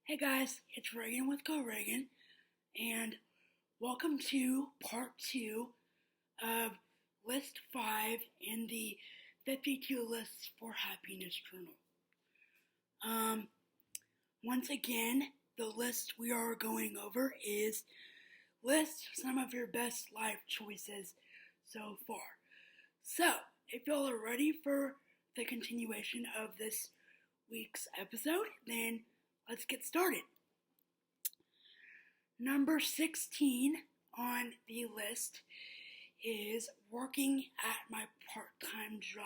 Hey guys, it's Regan with Regan, and welcome to part 2 of list 5 in the 52 lists for happiness journal. Once again, the list we are going over is list some of your best life choices so far. So, if y'all are ready for the continuation of this week's episode, then let's get started. Number 16 on the list is working at my part-time job.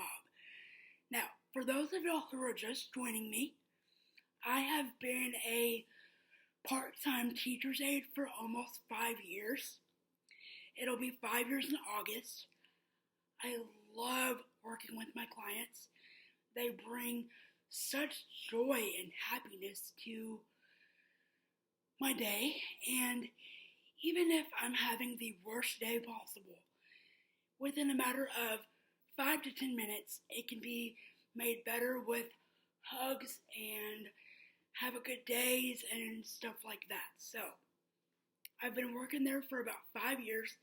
Now, for those of y'all who are just joining me, I have been a part-time teacher's aide for almost 5 years. It'll be 5 years in August. I love working with my clients. They bring such joy and happiness to my day, and even if I'm having the worst day possible, within a matter of 5 to 10 minutes, it can be made better with hugs and have a good days and stuff like that. So, I've been working there for about 5 years.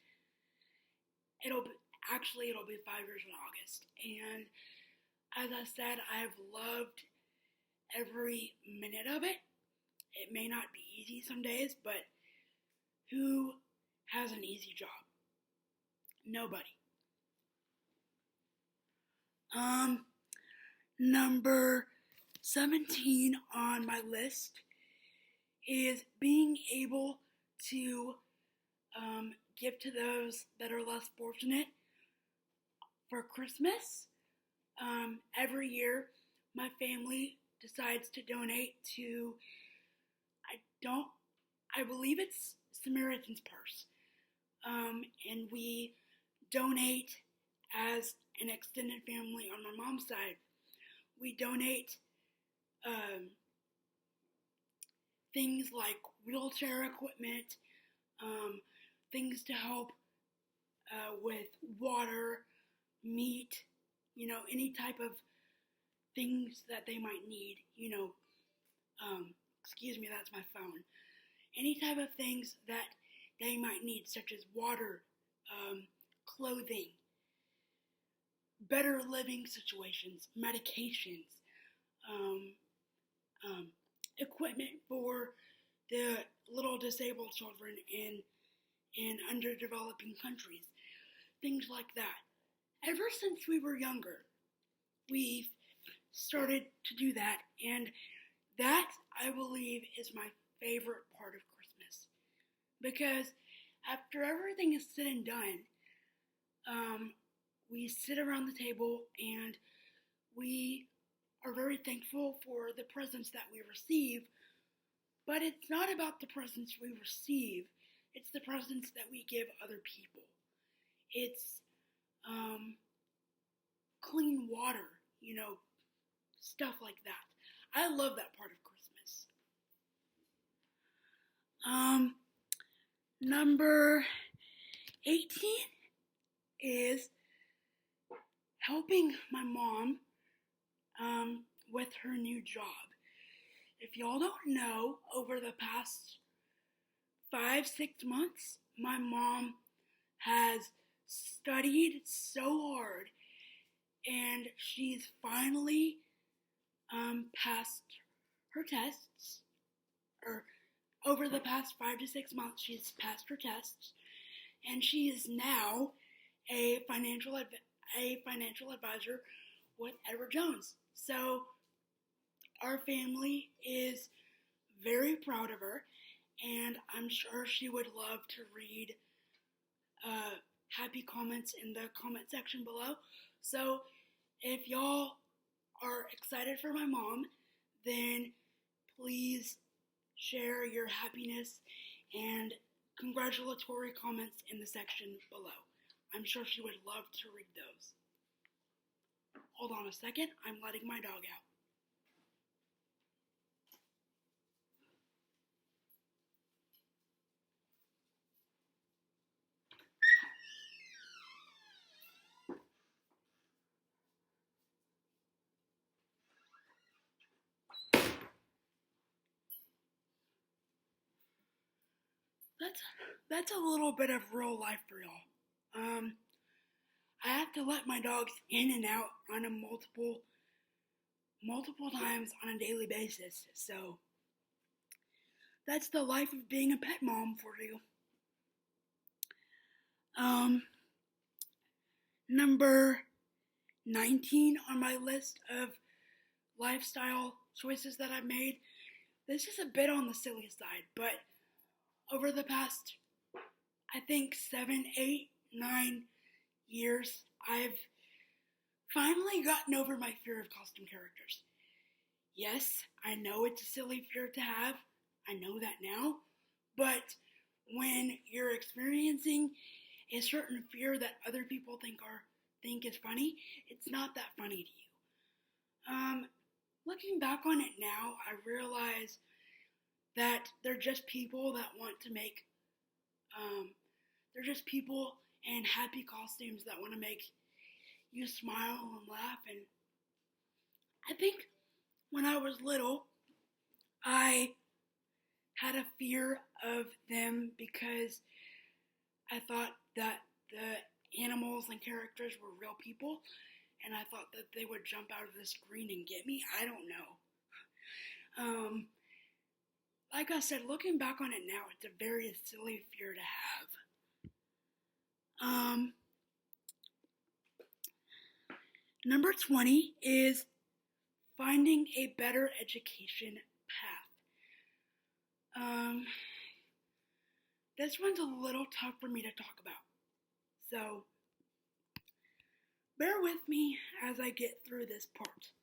It'll be 5 years in August, and as I said, I've loved every minute of it. It may not be easy some days, but who has an easy job? Nobody. Number 17 on my list is being able to give to those that are less fortunate for Christmas. Every year, my family decides to donate to, I believe it's Samaritan's Purse. And we donate as an extended family on my mom's side. We donate things like wheelchair equipment, things to help with water, meat, any type of things that they might need, excuse me, that's my phone. Any type of things that they might need, such as water, clothing, better living situations, medications, equipment for the little disabled children in underdeveloping countries, things like that. Ever since we were younger, we've started to do that, and that, I believe, is my favorite part of Christmas. Because after everything is said and done, we sit around the table and we are very thankful for the presents that we receive, but it's not about the presents we receive, it's the presents that we give other people. It's clean water, stuff like that. I love that part of Christmas. Number 18 is helping my mom with her new job. If y'all don't know, over the past 5-6 months, my mom has studied so hard, and she's finally passed her tests. Or over the past 5 to 6 months, she's passed her tests, and she is now a financial advisor with Edward Jones. So our family is very proud of her, and I'm sure she would love to read happy comments in the comment section below. So if y'all are excited for my mom, then please share your happiness and congratulatory comments in the section below. I'm sure she would love to read those. Hold on a second, I'm letting my dog out. that's a little bit of real life for y'all. I have to let my dogs in and out on a multiple times on a daily basis. So that's the life of being a pet mom for you. Number 19 on my list of lifestyle choices that I've made. This is a bit on the silly side, but over the past, I think 7, 8, 9 years, I've finally gotten over my fear of costume characters. Yes, I know it's a silly fear to have. I know that now. But when you're experiencing a certain fear that other people think is funny, it's not that funny to you. Looking back on it now, I realize that they're just people that want to make, they're just people in happy costumes that want to make you smile and laugh. And I think when I was little, I had a fear of them because I thought that the animals and characters were real people, and I thought that they would jump out of the screen and get me. I don't know. Like I said, looking back on it now, it's a very silly fear to have. Number 20 is finding a better education path. This one's a little tough for me to talk about. So, bear with me as I get through this part.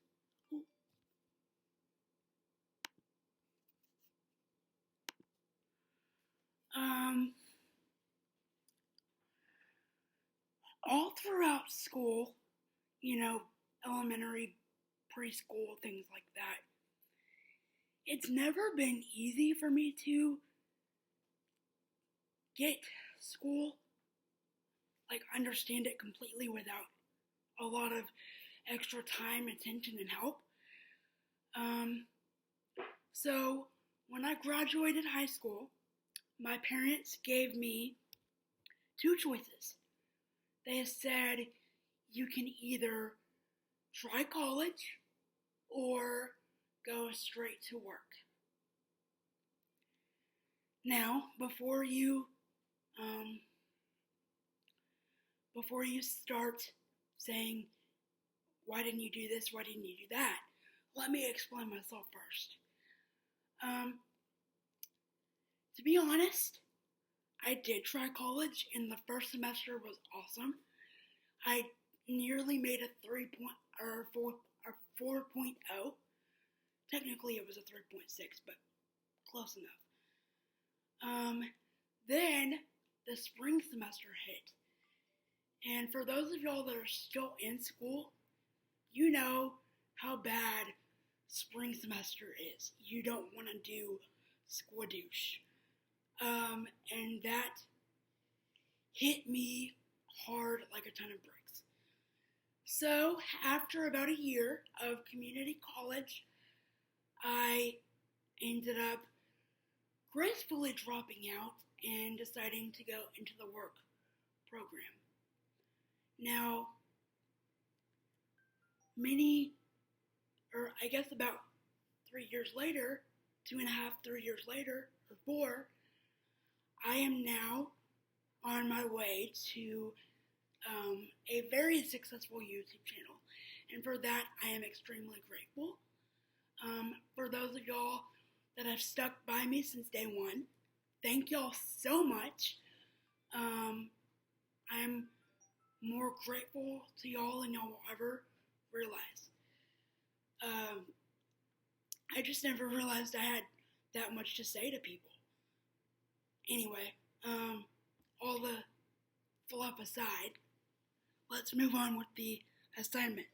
All throughout school, elementary, preschool, things like that, it's never been easy for me to get school, understand it completely without a lot of extra time, attention, and help. So when I graduated high school, my parents gave me two choices. They said, you can either try college or go straight to work. Now, before you start saying, why didn't you do this, why didn't you do that, let me explain myself first. To be honest, I did try college, and the first semester was awesome. I nearly made a 4.0. Technically, it was a 3.6, but close enough. Then the spring semester hit. And for those of y'all that are still in school, you know how bad spring semester is. You don't want to do squadoosh. And that hit me hard like a ton of bricks. So after about a year of community college, I ended up gracefully dropping out and deciding to go into the work program. Now, about 3 years later, 2.5, 3 years later, or 4, I am now on my way to a very successful YouTube channel. And for that, I am extremely grateful. For those of y'all that have stuck by me since day one, thank y'all so much. I'm more grateful to y'all than y'all will ever realize. I just never realized I had that much to say to people. Anyway, all the fluff aside, let's move on with the assignment.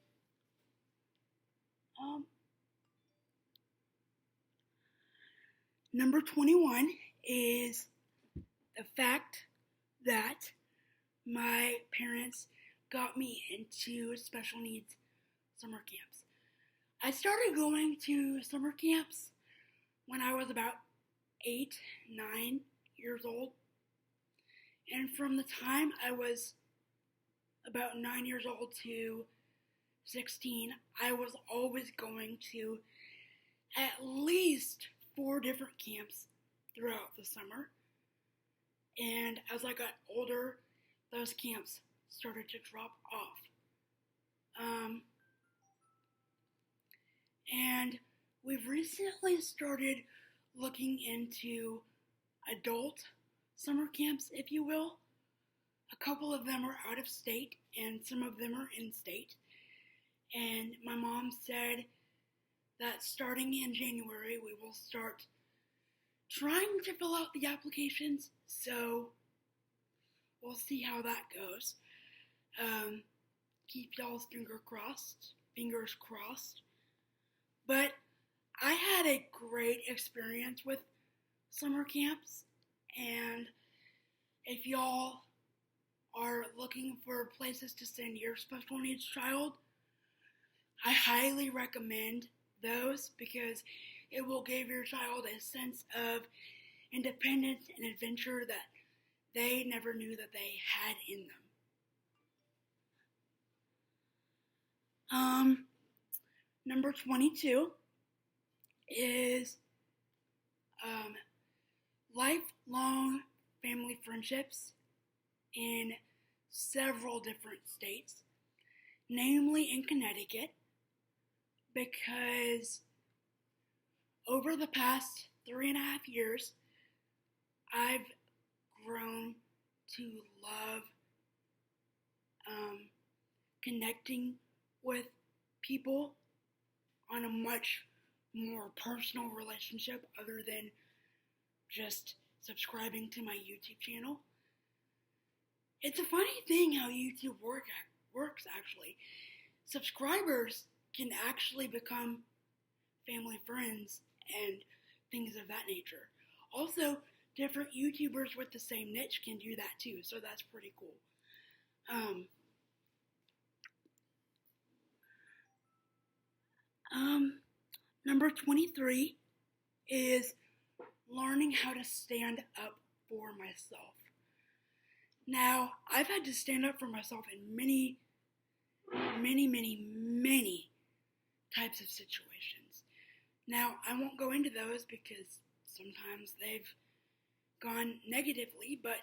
Number 21 is the fact that my parents got me into special needs summer camps. I started going to summer camps when I was about 8, 9 years old. And from the time I was about 9 years old to 16, I was always going to at least 4 different camps throughout the summer. And as I got older, those camps started to drop off. And we've recently started looking into adult summer camps, if you will. A couple of them are out of state, and some of them are in state. And my mom said that starting in January, we will start trying to fill out the applications, so we'll see how that goes. Keep y'all's fingers crossed. But I had a great experience with summer camps, and if y'all are looking for places to send your special needs child, I highly recommend those because it will give your child a sense of independence and adventure that they never knew that they had in them. Number 22 is lifelong family friendships in several different states, namely in Connecticut, because over the past 3.5 years, I've grown to love connecting with people on a much more personal relationship other than just subscribing to my YouTube channel. It's a funny thing how YouTube works actually. Subscribers can actually become family friends and things of that nature. Also, different YouTubers with the same niche can do that too, so that's pretty cool. Number 23 is learning how to stand up for myself. Now, I've had to stand up for myself in many types of situations. Now, I won't go into those because sometimes they've gone negatively, but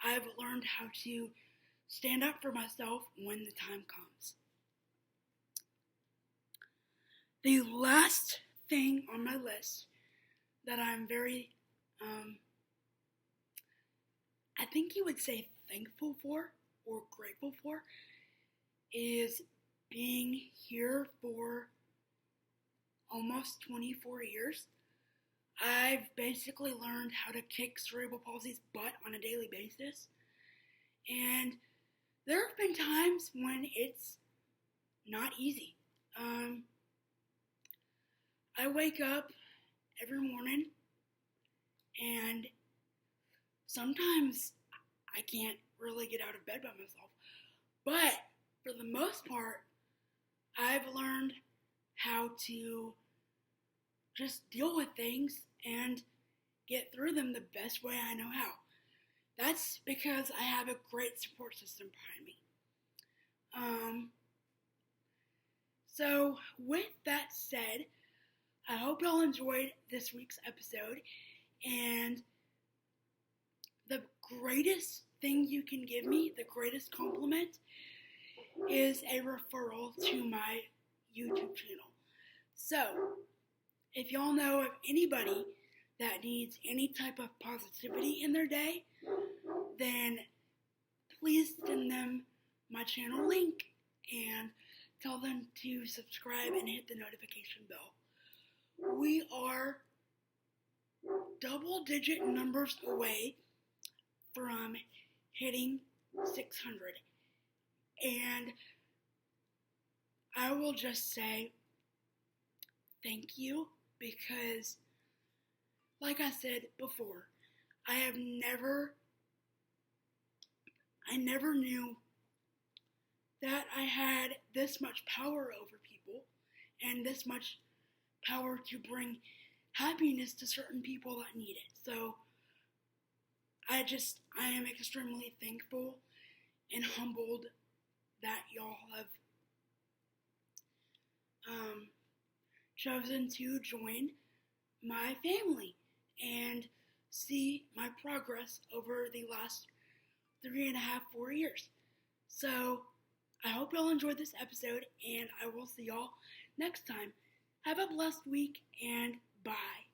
I've learned how to stand up for myself when the time comes. The last thing on my list that I'm very, I think you would say thankful for or grateful for is being here for almost 24 years. I've basically learned how to kick cerebral palsy's butt on a daily basis. And there have been times when it's not easy. I wake up every morning and sometimes I can't really get out of bed by myself. But for the most part, I've learned how to just deal with things and get through them the best way I know how. That's because I have a great support system behind me. So with that said, I hope y'all enjoyed this week's episode, and the greatest thing you can give me, the greatest compliment, is a referral to my YouTube channel. So, if y'all know of anybody that needs any type of positivity in their day, then please send them my channel link and tell them to subscribe and hit the notification bell. We are double-digit numbers away from hitting 600. And I will just say thank you because, like I said before, I never knew that I had this much power over people and this much power to bring happiness to certain people that need it. So I am extremely thankful and humbled that y'all have chosen to join my family and see my progress over the last 3.5, 4 years. So I hope y'all enjoyed this episode, and I will see y'all next time. Have a blessed week, and bye.